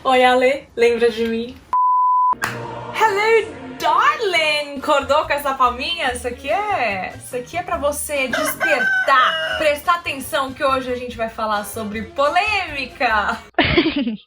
Oi, Ale, lembra de mim? Hello, darling! Acordou com essa palminha? Isso aqui é pra você despertar. Prestar atenção que hoje a gente vai falar sobre polêmica.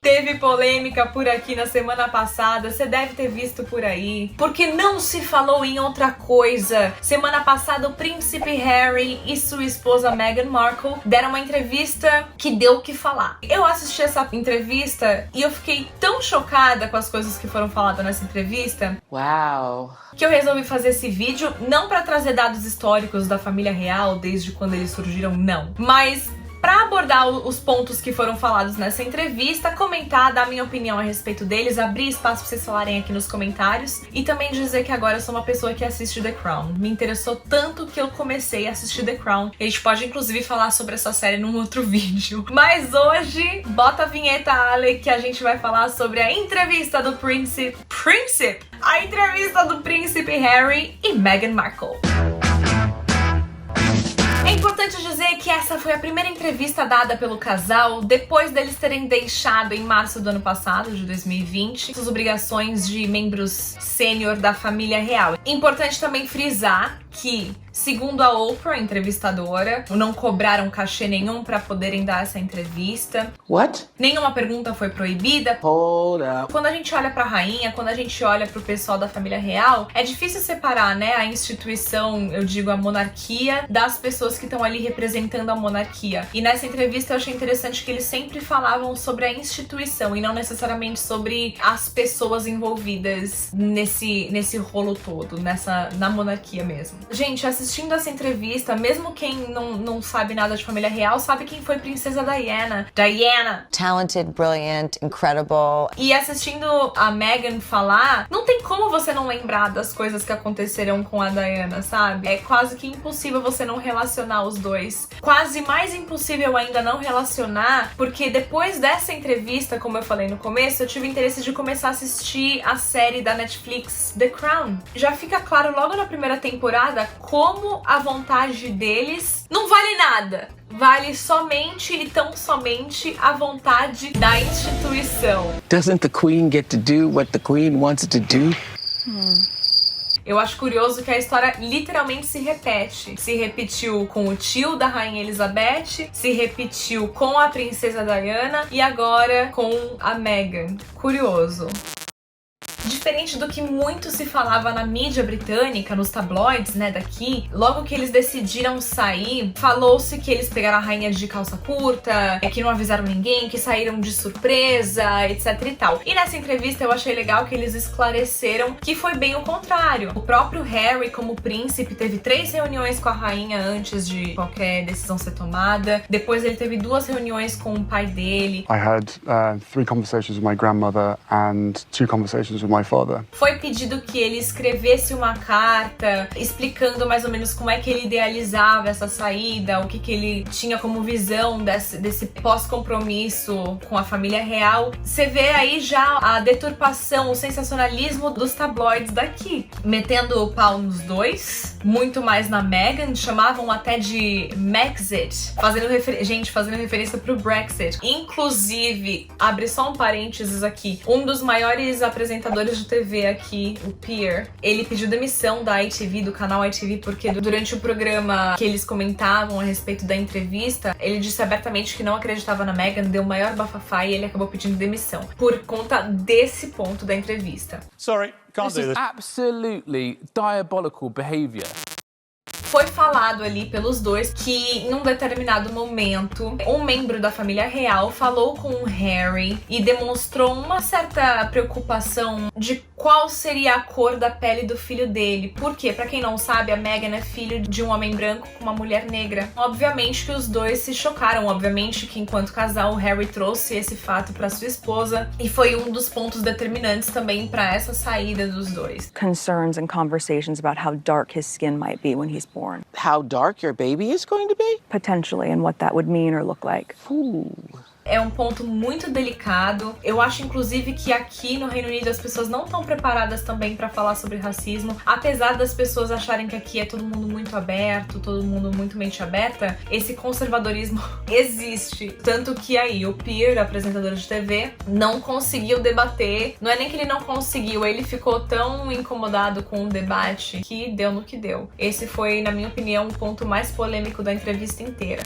Teve polêmica por aqui na semana passada, você deve ter visto por aí, porque não se falou em outra coisa. Semana passada o príncipe Harry e sua esposa Meghan Markle deram uma entrevista que deu o que falar. Eu assisti essa entrevista e eu fiquei tão chocada com as coisas que foram faladas nessa entrevista. Uau! Que eu resolvi fazer esse vídeo, não pra trazer dados históricos da família real, desde quando eles surgiram, não. Mas pra abordar os pontos que foram falados nessa entrevista, comentar, dar minha opinião a respeito deles, abrir espaço pra vocês falarem aqui nos comentários e também dizer que agora eu sou uma pessoa que assiste The Crown. Me interessou tanto que eu comecei a assistir The Crown. A gente pode inclusive falar sobre essa série num outro vídeo. Mas hoje, bota a vinheta, Ale, que a gente vai falar sobre a entrevista do príncipe... A entrevista do príncipe Harry e Meghan Markle. É importante dizer que essa foi a primeira entrevista dada pelo casal depois deles terem deixado em março do ano passado, de 2020, suas obrigações de membros sênior da família real. Importante também frisar que, segundo a Oprah, a entrevistadora, não cobraram cachê nenhum para poderem dar essa entrevista. What? Nenhuma pergunta foi proibida. Hold up. Quando a gente olha pra rainha, quando a gente olha pro pessoal da família real, é difícil separar, né, a instituição, eu digo a monarquia, das pessoas que estão ali representando a monarquia. E nessa entrevista eu achei interessante que eles sempre falavam sobre a instituição e não necessariamente sobre as pessoas envolvidas nesse rolo todo, na monarquia mesmo. Gente, assistindo essa entrevista, mesmo quem não sabe nada de família real, sabe quem foi Princesa Diana. Talented, brilliant, incredible. E assistindo a Meghan falar, não tem como você não lembrar das coisas que aconteceram com a Diana, sabe? É quase que impossível você não relacionar os dois. Quase mais impossível ainda não relacionar, porque depois dessa entrevista, como eu falei no começo, eu tive interesse de começar a assistir a série da Netflix, The Crown. Já fica claro logo na primeira temporada como a vontade deles não vale nada. Vale somente e tão somente a vontade da instituição. Doesn't the Queen get to do what the Queen wants to do? Eu acho curioso que a história literalmente se repete. Se repetiu com o tio da Rainha Elizabeth, se repetiu com a Princesa Diana e agora com a Meghan. Curioso. Diferente do que muito se falava na mídia britânica, nos tabloides, né, daqui, logo que eles decidiram sair, falou-se que eles pegaram a rainha de calça curta, que não avisaram ninguém, que saíram de surpresa, etc e tal. E nessa entrevista eu achei legal que eles esclareceram que foi bem o contrário. O próprio Harry, como príncipe, teve 3 reuniões com a rainha antes de qualquer decisão ser tomada. Depois ele teve 2 reuniões com o pai dele. I had 3 conversations with my grandmother and 2 conversations with my father. Foi pedido que ele escrevesse uma carta explicando mais ou menos como é que ele idealizava essa saída, o que ele tinha como visão desse pós-compromisso com a família real. Você vê aí já a deturpação, o sensacionalismo dos tabloides daqui, metendo o pau nos dois, muito mais na Meghan, chamavam até de Maxit, fazendo referência pro Brexit. Inclusive, abre só um parênteses aqui, um dos maiores apresentadores de TV aqui, o Pierre, ele pediu demissão da ITV, do canal ITV, porque durante o programa que eles comentavam a respeito da entrevista, ele disse abertamente que não acreditava na Meghan, deu o maior bafafá e ele acabou pedindo demissão por conta desse ponto da entrevista. Sorry, can't do This is this. absolutely diabolical behaviour. Foi falado ali pelos dois que em um determinado momento um membro da família real falou com o Harry e demonstrou uma certa preocupação de qual seria a cor da pele do filho dele. Por quê? Pra quem não sabe, a Meghan é filho de um homem branco com uma mulher negra. Obviamente que os dois se chocaram, obviamente que enquanto casal o Harry trouxe esse fato pra sua esposa e foi um dos pontos determinantes também pra essa saída dos dois. Concerns and conversations about how dark his skin might be when he's born. How dark your baby is going to be? Potentially, and what that would mean or look like. Ooh. É um ponto muito delicado. Eu acho, inclusive, que aqui no Reino Unido as pessoas não estão preparadas também pra falar sobre racismo. Apesar das pessoas acharem que aqui é todo mundo muito aberto, todo mundo muito mente aberta, esse conservadorismo existe. Tanto que aí o Pierre, apresentador de TV, não conseguiu debater. Não é nem que ele não conseguiu, ele ficou tão incomodado com o debate que deu no que deu. Esse foi, na minha opinião, o ponto mais polêmico da entrevista inteira.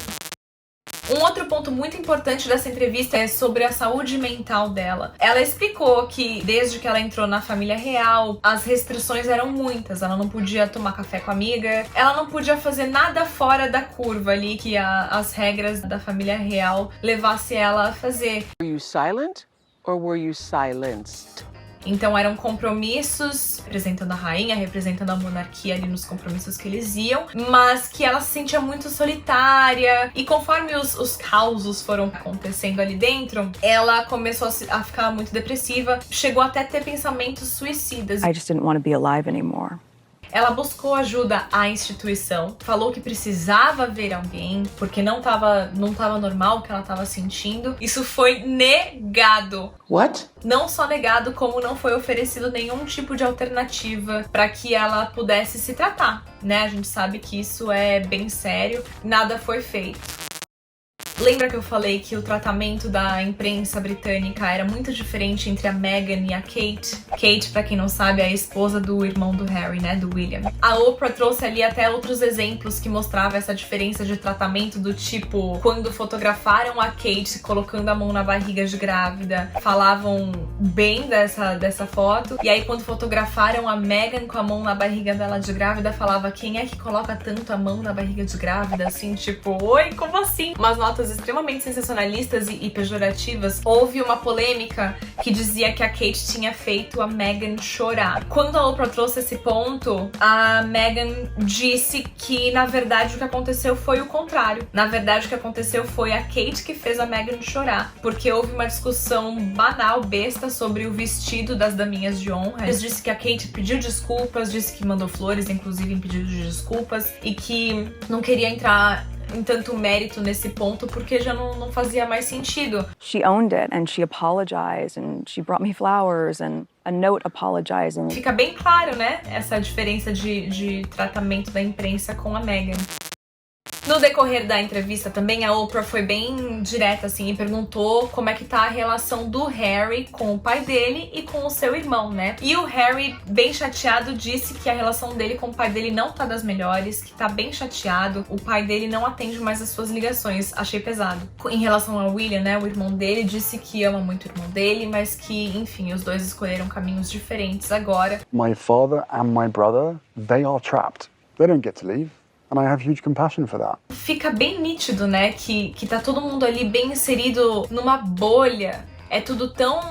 Um outro ponto muito importante dessa entrevista é sobre a saúde mental dela. Ela explicou que desde que ela entrou na família real, as restrições eram muitas. Ela não podia tomar café com a amiga, ela não podia fazer nada fora da curva ali que as regras da família real levasse ela a fazer. Were you silent or were you silenced? Então eram compromissos representando a rainha, representando a monarquia ali nos compromissos que eles iam, mas que ela se sentia muito solitária, e conforme os causos foram acontecendo ali dentro, ela começou a ficar muito depressiva, chegou até a ter pensamentos suicidas. I just didn't want to be alive anymore. Ela buscou ajuda à instituição, falou que precisava ver alguém, porque não tava normal o que ela estava sentindo. Isso foi negado. What? Não só negado, como não foi oferecido nenhum tipo de alternativa para que ela pudesse se tratar, né? A gente sabe que isso é bem sério, nada foi feito. Lembra que eu falei que o tratamento da imprensa britânica era muito diferente entre a Meghan e a Kate? Kate, pra quem não sabe, é a esposa do irmão do Harry, né, do William. A Oprah trouxe ali até outros exemplos que mostravam essa diferença de tratamento, do tipo, quando fotografaram a Kate colocando a mão na barriga de grávida, falavam bem dessa foto, e aí quando fotografaram a Meghan com a mão na barriga dela de grávida, falava: quem é que coloca tanto a mão na barriga de grávida? Assim, tipo, oi, como assim? Umas notas extremamente sensacionalistas e pejorativas. Houve uma polêmica que dizia que a Kate tinha feito a Meghan chorar. Quando a Oprah trouxe esse ponto, a Meghan disse que, na verdade, o que aconteceu foi o contrário. Na verdade, o que aconteceu foi a Kate que fez a Meghan chorar, porque houve uma discussão banal, besta, sobre o vestido das daminhas de honra. Eles disse que a Kate pediu desculpas, disse que mandou flores, inclusive, em pedido de desculpas, e que não queria entrar em tanto mérito nesse ponto porque já não fazia mais sentido. She owned it and she apologized and she brought me flowers and a note apologizing. Fica bem claro, né, essa diferença de tratamento da imprensa com a Meghan. No decorrer da entrevista também, a Oprah foi bem direta, assim, e perguntou como é que tá a relação do Harry com o pai dele e com o seu irmão, né? E o Harry, bem chateado, disse que a relação dele com o pai dele não tá das melhores, que tá bem chateado. O pai dele não atende mais as suas ligações. Achei pesado. Em relação ao William, né, o irmão dele, disse que ama muito o irmão dele, mas que, enfim, os dois escolheram caminhos diferentes agora. My father and my brother, they are trapped. They don't get to leave. And I have huge compassion for that. Fica bem nítido, né, que tá todo mundo ali bem inserido numa bolha. É tudo tão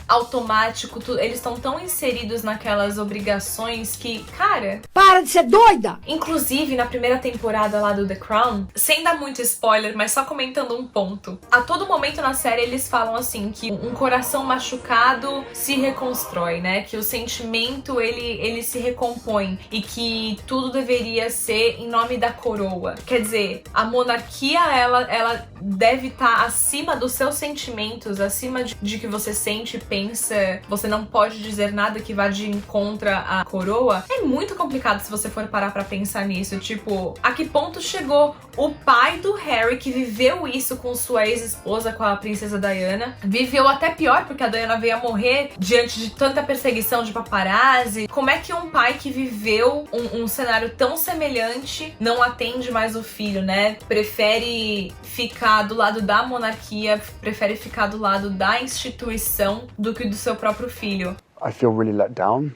automático, eles estão tão inseridos naquelas obrigações que, cara... Para de ser doida! Inclusive, na primeira temporada lá do The Crown, sem dar muito spoiler, mas só comentando um ponto. A todo momento na série eles falam assim, que um coração machucado se reconstrói, né? Que o sentimento, ele se recompõe. E que tudo deveria ser em nome da coroa. Quer dizer, a monarquia, ela deve estar acima dos seus sentimentos, acima de que você sente e pensa, você não pode dizer nada que vá de encontro à coroa. É muito complicado se você for parar pra pensar nisso. Tipo, a que ponto chegou o pai do Harry, que viveu isso com sua ex-esposa, com a princesa Diana, viveu até pior, porque a Diana veio a morrer diante de tanta perseguição de paparazzi. Como é que um pai que viveu um cenário tão semelhante não atende mais o filho, né? Prefere ficar do lado da monarquia, prefere ficar do lado da instituição do que do seu próprio filho. I feel really let down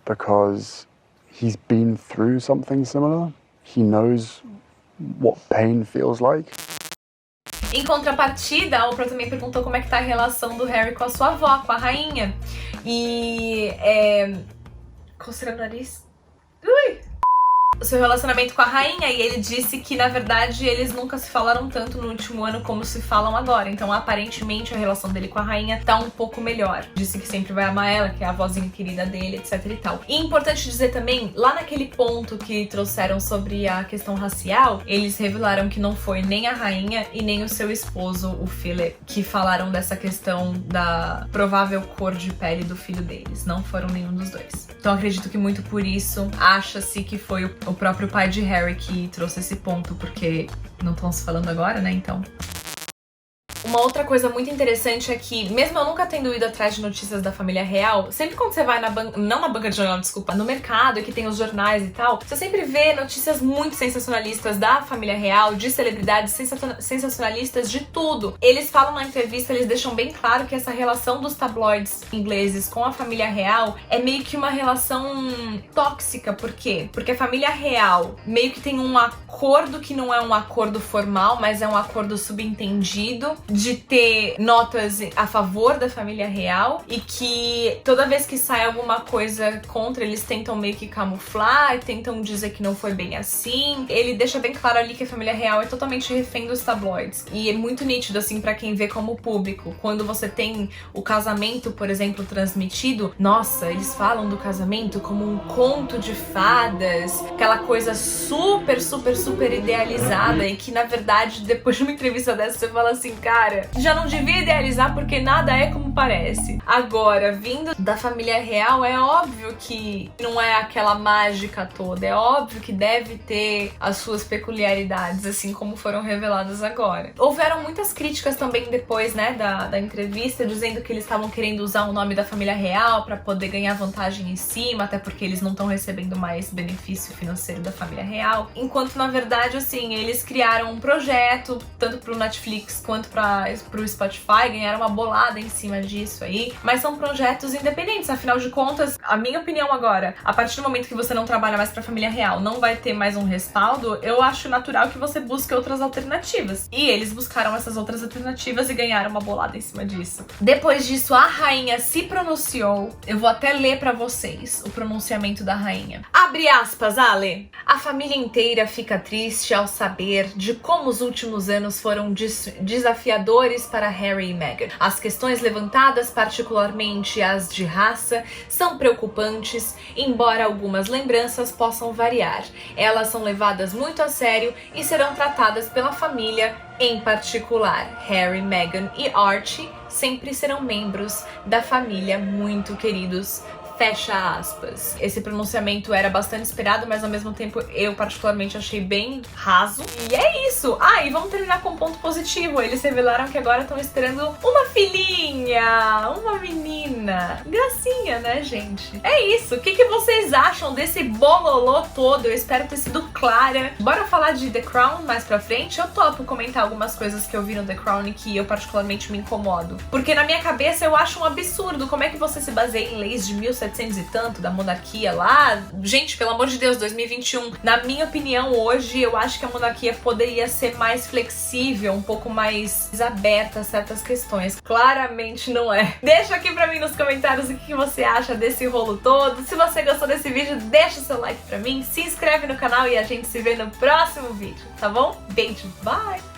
because he's been through something similar. He knows what pain feels like. Em contrapartida, a Oprah também perguntou como é que tá a relação do Harry com a sua avó, com a rainha. E... coceira o nariz. Ui! o seu relacionamento com a rainha, e ele disse que, na verdade, eles nunca se falaram tanto no último ano como se falam agora. Então, aparentemente, a relação dele com a rainha tá um pouco melhor. Disse que sempre vai amar ela, que é a vozinha querida dele, etc e tal. E importante dizer também, lá naquele ponto que trouxeram sobre a questão racial, eles revelaram que não foi nem a rainha e nem o seu esposo, o Philip, que falaram dessa questão da provável cor de pele do filho deles. Não foram nenhum dos dois. Então, acredito que muito por isso, acha-se que foi o próprio pai de Harry que trouxe esse ponto, porque não estão se falando agora, né, então... Uma outra coisa muito interessante é que, mesmo eu nunca tendo ido atrás de notícias da família real, sempre quando você vai na banca, não na banca de jornal, desculpa, no mercado, que tem os jornais e tal, você sempre vê notícias muito sensacionalistas da família real, de celebridades sensacionalistas, de tudo. Eles falam na entrevista, eles deixam bem claro que essa relação dos tabloides ingleses com a família real é meio que uma relação tóxica. Por quê? Porque a família real meio que tem um acordo que não é um acordo formal, mas é um acordo subentendido, de ter notas a favor da família real, e que toda vez que sai alguma coisa contra, eles tentam meio que camuflar, tentam dizer que não foi bem assim. Ele deixa bem claro ali que a família real é totalmente refém dos tabloides. E é muito nítido, assim, pra quem vê como público. Quando você tem o casamento, por exemplo, transmitido, nossa, eles falam do casamento como um conto de fadas, aquela coisa super, super, super idealizada, e que, na verdade, depois de uma entrevista dessa, você fala assim, cara, já não devia idealizar porque nada é como parece. Agora, vindo da família real, é óbvio que não é aquela mágica toda, é óbvio que deve ter as suas peculiaridades, assim como foram reveladas agora. Houveram muitas críticas também depois, né, da entrevista, dizendo que eles estavam querendo usar o nome da família real pra poder ganhar vantagem em cima, até porque eles não estão recebendo mais benefício financeiro da família real. Enquanto, na verdade, assim, eles criaram um projeto, tanto pro Netflix quanto pro Spotify, ganharam uma bolada em cima disso aí, mas são projetos independentes, afinal de contas, a minha opinião agora, a partir do momento que você não trabalha mais pra família real, não vai ter mais um respaldo, eu acho natural que você busque outras alternativas. E eles buscaram essas outras alternativas e ganharam uma bolada em cima disso. Depois disso, a rainha se pronunciou, eu vou até ler pra vocês o pronunciamento da rainha. Abre aspas, Ale. A família inteira fica triste ao saber de como os últimos anos foram desafiadores para Harry e Meghan. As questões levantadas, particularmente as de raça, são preocupantes, embora algumas lembranças possam variar. Elas são levadas muito a sério e serão tratadas pela família em particular. Harry, Meghan e Archie sempre serão membros da família muito queridos. Fecha aspas. Esse pronunciamento era bastante esperado, mas ao mesmo tempo eu particularmente achei bem raso. E é isso! Ah, e vamos terminar com um ponto positivo. Eles revelaram que agora estão esperando uma filhinha, uma menina. Gracinha, né, gente? É isso. O que vocês acham desse bololô todo? Eu espero ter sido clara. Bora falar de The Crown mais pra frente? Eu topo comentar algumas coisas que eu vi no The Crown e que eu particularmente me incomodo. Porque na minha cabeça eu acho um absurdo. Como é que você se baseia em leis de 1700 e tanto, da monarquia lá? Gente, pelo amor de Deus, 2021. Na minha opinião, hoje, eu acho que a monarquia poderia ser mais flexível, um pouco mais aberta a certas questões. Claramente não é. Deixa aqui pra mim nos comentários o que você acha desse rolo todo. Se você gostou desse vídeo, deixa o seu like pra mim, se inscreve no canal e a gente se vê no próximo vídeo, tá bom? Beijo, bye!